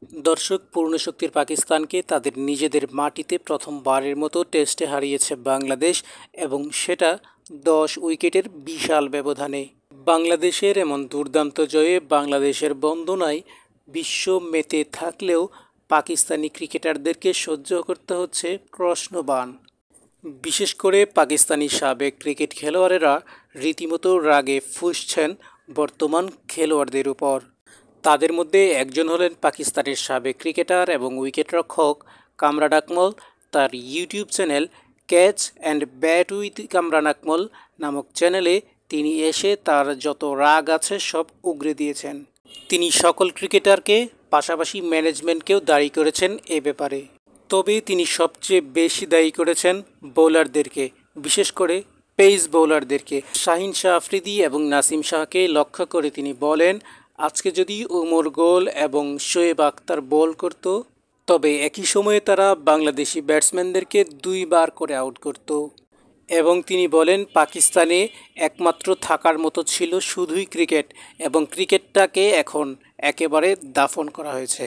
দর্শক, পূর্ণশক্তির পাকিস্তানকে তাদের নিজেদের মাটিতে প্রথমবারের মতো টেস্টে হারিয়েছে বাংলাদেশ, এবং সেটা 10 উইকেটের বিশাল ব্যবধানে। বাংলাদেশের এমন দুর্দান্ত জয়ে বাংলাদেশের বন্দনায় বিশ্ব মেতে থাকলেও পাকিস্তানি ক্রিকেটারদেরকে সহ্য করতে হচ্ছে প্রশ্নবাণ। বিশেষ করে পাকিস্তানি সাবেক ক্রিকেট খেলোয়াড়েরা রীতিমতো রাগে ফুঁসছেন বর্তমান খেলোয়াড়দের উপর। তাদের মধ্যে একজন হলেন পাকিস্তানের সাবেক ক্রিকেটার এবং উইকেটরক্ষক কামরান আকমল। তার YouTube channel catch and bat with Kamran Akmal নামক চ্যানেলে তিনি এসে তার যত রাগ আছে সব উগরে দিয়েছেন। তিনি সকল ক্রিকেটারকে, পাশাপাশি ম্যানেজমেন্টকেও দায়ী করেছেন এ ব্যাপারে। তবে তিনি সবচেয়ে বেশি দায়ী করেছেন বোলারদেরকে, বিশেষ করে পেস বোলারদেরকে। শাহিন শাহ আফ্রিদি এবং নাসিম শাহকে লক্ষ্য করে তিনি বলেন, আজকে যদি ওমর গোল এবং শোয়েব আখতার বল করত, তবে একই সময়ে তারা বাংলাদেশি ব্যাটসম্যানদেরকে 2 বার করে আউট করত। এবং তিনি বলেন, পাকিস্তানে একমাত্র থাকার মতো ছিল শুধুই ক্রিকেট, এবং ক্রিকেটটাকে এখন একেবারে দাফন করা হয়েছে।